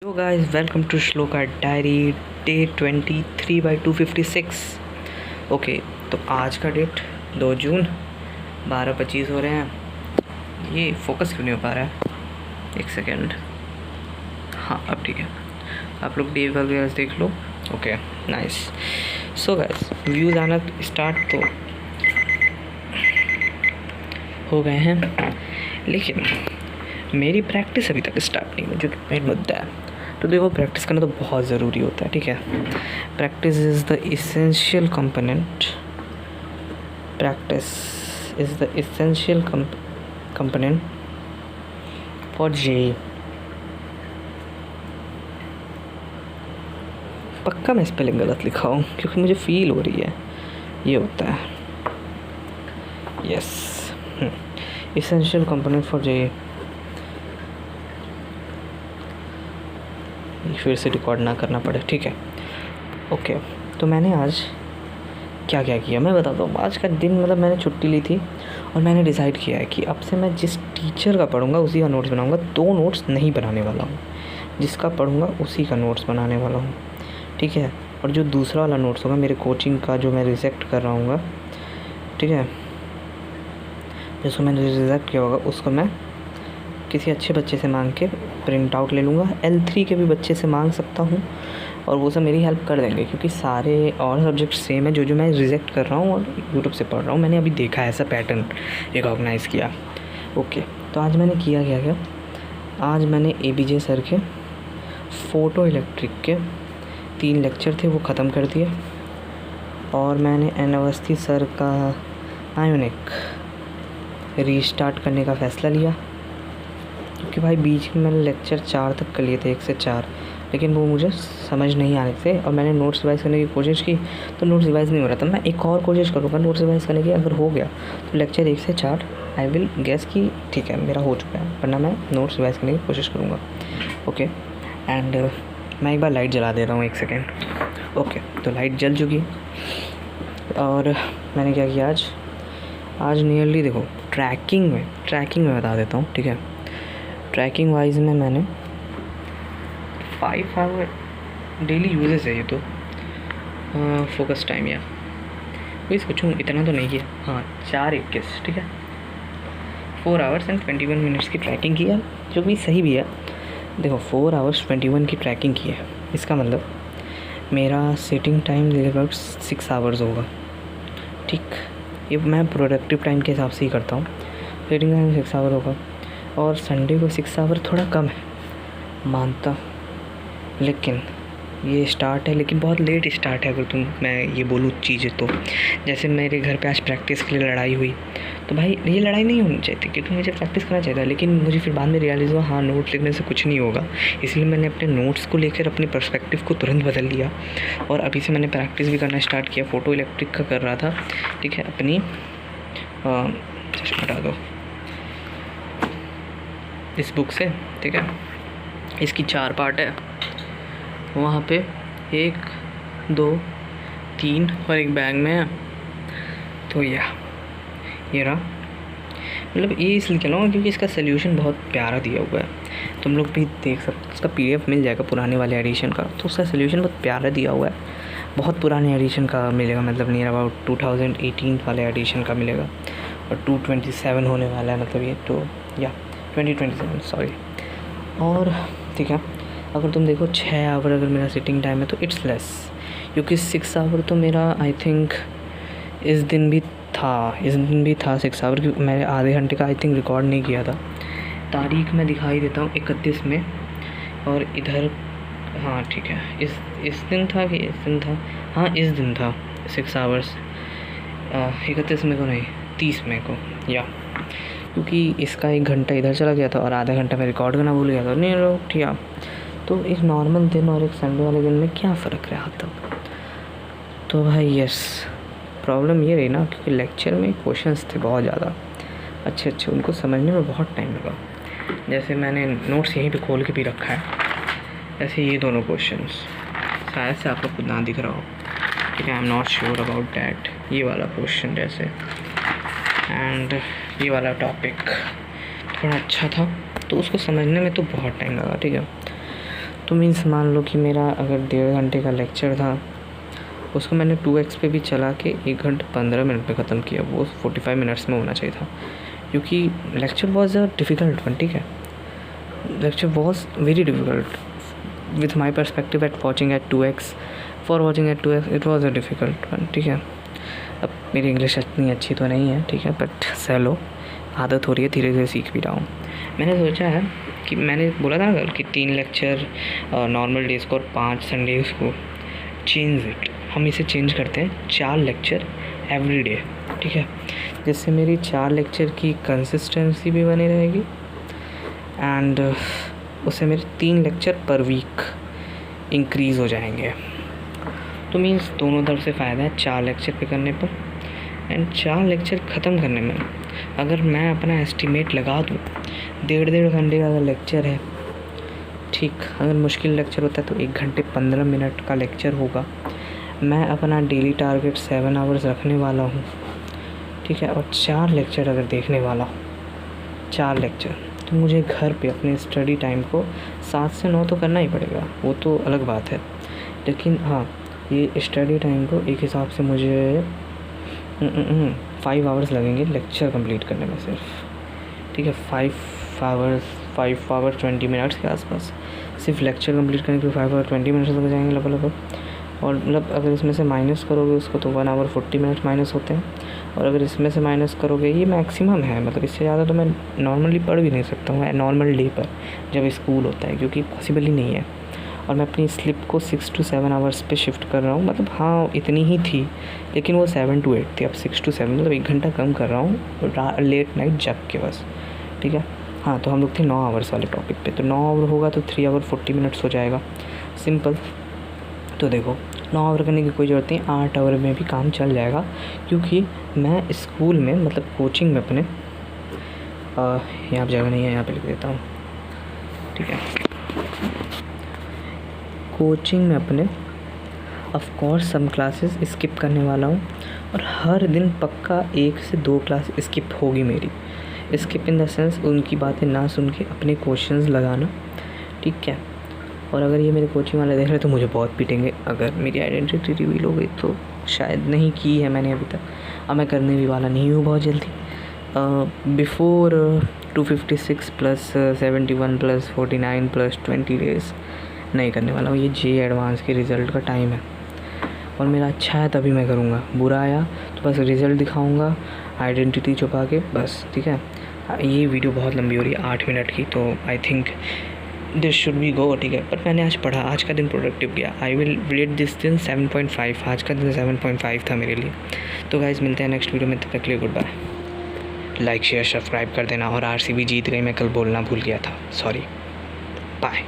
Hello guys, welcome to Shloka Diary day 23/256। Okay, तो आज का डेट 2 जून 12:25 हो रहे हैं। ये फोकस क्यों नहीं हो पा रहा है? एक सेकेंड। हाँ, अब ठीक है। आप लोग डे वगैरह देख लो। Okay, nice. So guys, views आना स्टार्ट तो हो गए हैं, लेकिन मेरी प्रैक्टिस अभी तक स्टार्ट नहीं हुई, जो कि मेन मुद्दा है। तो देखो, प्रैक्टिस करना तो बहुत ज़रूरी होता है, ठीक है। Practice is the essential component. Practice is the essential component for JEE. पक्का मैं स्पेलिंग गलत लिखा हूँ, क्योंकि मुझे फील हो रही है ये होता है। Yes, essential component for JEE. फिर से रिकॉर्ड ना करना पड़े, ठीक है। ओके, तो मैंने आज क्या क्या किया मैं बताता हूँ। आज का दिन मतलब मैंने छुट्टी ली थी और मैंने डिसाइड किया है कि अब से मैं जिस टीचर का पढ़ूंगा उसी का नोट्स बनाऊंगा। 2 नोट्स नहीं बनाने वाला हूँ, जिसका पढ़ूंगा उसी का नोट्स बनाने वाला हूँ, ठीक है। और जो दूसरा वाला नोट्स होगा मेरे कोचिंग का, जो मैं रिजेक्ट कर रहा हूँ, ठीक है, जिसको मैंने रिजेक्ट किया होगा उसको मैं किसी अच्छे बच्चे से मांग के प्रिंट आउट ले लूँगा। L3 के भी बच्चे से मांग सकता हूँ और वो सब मेरी हेल्प कर देंगे, क्योंकि सारे और सब्जेक्ट सेम है जो मैं रिजेक्ट कर रहा हूँ और यूट्यूब से पढ़ रहा हूँ। मैंने अभी देखा है, ऐसा पैटर्न रिकॉग्नाइज़ किया। ओके, तो आज मैंने किया क्या आज मैंने ABJ सर के फ़ोटो इलेक्ट्रिक के 3 लेक्चर थे, वो ख़त्म कर दिए। और मैंने N अवस्थी सर का आयोनिक रीस्टार्ट करने का फ़ैसला लिया, क्योंकि भाई बीच में मैंने लेक्चर 4 तक कर लिए थे, 1 से 4, लेकिन वो मुझे समझ नहीं आ रहे थे और मैंने नोट्स रिवाइज़ करने की कोशिश की तो नोट्स रिवाइज़ नहीं हो रहा था। मैं एक और कोशिश करूँगा नोट्स रिवाइज़ करने की, अगर हो गया तो लेक्चर 1 से 4 आई विल गेस कि ठीक है मेरा हो चुका है, वरना मैं नोट्स रिवाइज़ करने की कोशिश करूँगा। ओके, एंड मैं एक बार लाइट जला दे रहा हूँ, 1 सेकेंड। ओके, तो लाइट जल चुकी और मैंने क्या किया आज नियरली देखो ट्रैकिंग में बता देता हूँ, ठीक है। ट्रैकिंग वाइज में मैंने 5 आवर डेली यूजेस है ये तो। फोकस टाइम या वही सोचूँ, इतना तो नहीं किया। हाँ, 4:21, ठीक है। 4 आवर्स एंड 21 मिनट्स की ट्रैकिंग किया, जो भी सही भी है। देखो 4 आवर्स 21 की ट्रैकिंग की है, इसका मतलब मेरा सिटिंग टाइम लगभग 6 आवर्स होगा, ठीक। ये मैं प्रोडक्टिव टाइम के हिसाब से ही करता हूँ। सिटिंग टाइम 6 आवर होगा और संडे को 6 आवर थोड़ा कम है, मानता, लेकिन ये स्टार्ट है, लेकिन बहुत लेट स्टार्ट है। अगर मैं ये बोलूँ चीज़ें तो, जैसे मेरे घर पे आज प्रैक्टिस के लिए लड़ाई हुई, तो भाई ये लड़ाई नहीं होनी चाहिए थी, क्योंकि मुझे प्रैक्टिस करना चाहिए था। लेकिन मुझे फिर बाद में रियलाइज़ हुआ हाँ, नोट्स लिखने से कुछ नहीं होगा, इसलिए मैंने अपने नोट्स को लेकर अपने पर्सपेक्टिव को तुरंत बदल लिया और अभी से मैंने प्रैक्टिस भी करना स्टार्ट किया। फ़ोटो इलेक्ट्रिक का कर रहा था, ठीक है। अपनी हटा दो इस बुक से, ठीक है। इसकी 4 पार्ट है, वहाँ पे 1, 2, 3 और एक बैग में है। तो ये रहा, मतलब ये इसलिए चलाऊँगा क्योंकि इसका सोल्यूशन बहुत प्यारा दिया हुआ है, तुम लोग भी देख सकते हो। उसका PDF मिल जाएगा पुराने वाले एडिशन का, तो उसका सोल्यूशन बहुत प्यारा दिया हुआ है। बहुत पुराने एडिशन का मिलेगा, मतलब नियर अबाउट 2018 वाले एडिशन का मिलेगा और 227 होने वाला है, मतलब ये तो 2027 सॉरी। और ठीक है, अगर तुम देखो 6 आवर अगर मेरा सिटिंग टाइम है तो इट्स लेस, क्योंकि 6 आवर तो मेरा आई थिंक इस दिन भी था 6 आवर, क्योंकि मैंने आधे घंटे का आई थिंक रिकॉर्ड नहीं किया था। तारीख मैं दिखाई देता हूँ 31 में, और इधर हाँ ठीक है, इस दिन था कि इस दिन था, हाँ इस दिन था 6 आवर्स। 31 में को नहीं, 30 में को, या क्योंकि इसका 1 घंटा इधर चला गया था और आधा घंटा मैं रिकॉर्ड करना भूल गया था। नहीं लो ठीक, तो एक नॉर्मल दिन और एक संडे वाले दिन में क्या फ़र्क रहा तब। तो भाई यस, प्रॉब्लम ये रही ना, क्योंकि लेक्चर में क्वेश्चंस थे बहुत ज़्यादा अच्छे, उनको समझने में बहुत टाइम लगा। जैसे मैंने नोट्स यहीं पे खोल के भी रखा है, ऐसे ये दोनों क्वेश्चंस शायद से आपको खुद ना दिख रहा हो, ठीक है। I am not sure about that. ये वाला क्वेश्चन जैसे, एंड ये वाला टॉपिक थोड़ा अच्छा था, तो उसको समझने में तो बहुत टाइम लगा, ठीक है। तो मीन्स मान लो कि मेरा अगर 1.5 घंटे का लेक्चर था, उसको मैंने 2x पे भी चला के 1 घंटे 15 मिनट में ख़त्म किया। वो 45 मिनट्स में होना चाहिए था, क्योंकि lecture was a difficult one. ठीक है, lecture was very difficult with my perspective at watching at 2x। For watching at 2x it was a difficult one. ठीक है, अब मेरी इंग्लिश इतनी अच्छी तो नहीं है, ठीक है, बट सह लो, आदत हो रही है, धीरे धीरे सीख भी रहा हूँ। मैंने सोचा है कि मैंने बोला था ना कल कि 3 लेक्चर नॉर्मल डेज़ को और 5 संडेज़ को, चेंज इट, हम इसे चेंज करते हैं 4 लेक्चर एवरी डे। ठीक है, जिससे मेरी 4 लेक्चर की कंसिस्टेंसी भी बनी रहेगी एंड उससे मेरे 3 लेक्चर पर वीक इंक्रीज़ हो जाएंगे। तो मीन्स दोनों तरफ से फ़ायदा है 4 लेक्चर पे करने पर एंड 4 लेक्चर ख़त्म करने में। अगर मैं अपना एस्टिमेट लगा दूँ, 1.5 घंटे का अगर लेक्चर है, ठीक, अगर मुश्किल लेक्चर होता है तो 1 घंटे 15 मिनट का लेक्चर होगा। मैं अपना डेली टारगेट 7 आवर्स रखने वाला हूँ। ठीक है, और 4 लेक्चर अगर देखने वाला हूँ, 4 लेक्चर, तो मुझे घर पे अपने स्टडी टाइम को 7 से 9 तो करना ही पड़ेगा, वो तो अलग बात है। लेकिन हाँ, ये स्टडी टाइम को एक हिसाब से मुझे 5 आवर्स लगेंगे लेक्चर कंप्लीट करने में सिर्फ। ठीक है, 5 आवर्स 20 मिनट्स के आसपास सिर्फ लेक्चर कंप्लीट करने के लिए 5 आवर 20 मिनट्स लग जाएंगे लगभग। और मतलब अगर इसमें से माइनस करोगे उसको तो 1 आवर 40 मिनट माइनस होते हैं। और अगर इसमें से माइनस करोगे, ये मैक्सिमम है, मतलब इससे ज़्यादा तो मैं नॉर्मली पढ़ भी नहीं सकता हूँ नॉर्मल डे पर जब स्कूल होता है, क्योंकि पॉसिबल ही नहीं है। और मैं अपनी स्लिप को 6 to 7 आवर्स पे शिफ्ट कर रहा हूँ। मतलब हाँ, इतनी ही थी, लेकिन वो 7 to 8 थी, अब 6 to 7, मतलब 1 घंटा कम कर रहा हूँ लेट नाइट जग के बस। ठीक है, हाँ, तो हम लोग थे 9 आवर्स वाले टॉपिक पे, तो 9 आवर होगा तो 3 आवर 40 मिनट्स हो जाएगा, सिंपल। तो देखो, 9 आवर करने की कोई ज़रूरत नहीं, 8 आवर में भी काम चल जाएगा, क्योंकि मैं स्कूल में, मतलब कोचिंग में अपने, यहाँ पर जगह नहीं है, यहाँ पे लिख देता हूँ। ठीक है, कोचिंग में अपने of course some classes skip करने वाला हूँ, और हर दिन पक्का 1 से 2 क्लास स्किप होगी मेरी। स्किप इन द सेंस उनकी बातें ना सुन के अपने क्वेश्चंस लगाना। ठीक है, और अगर ये मेरे कोचिंग वाले देख रहे तो मुझे बहुत पीटेंगे। अगर मेरी आइडेंटिटी रिवील हो गई तो, शायद नहीं की है मैंने अभी तक, अब मैं करने भी वाला नहीं हूँ बहुत जल्दी। बिफोर 256 + 71 + 49 + 20 डेज़ नहीं करने वाला हूँ। ये जे एडवांस के रिज़ल्ट का टाइम है, और मेरा अच्छा है तभी मैं करूँगा, बुरा आया तो बस रिज़ल्ट दिखाऊँगा आइडेंटिटी छुपा के, बस। ठीक है, ये वीडियो बहुत लंबी हो रही है, 8 मिनट की, तो I think this should be go. ठीक है, पर मैंने आज पढ़ा, आज का दिन प्रोडक्टिव गया। आई विल रेट दिस दिन 7.5, आज का दिन 7.5 था मेरे लिए। तो गाइज़, मिलते हैं नेक्स्ट वीडियो में, तब तक के लिए goodbye. Like share subscribe कर देना। और RCB जीत गई, मैं कल बोलना भूल गया था, सॉरी, बाय।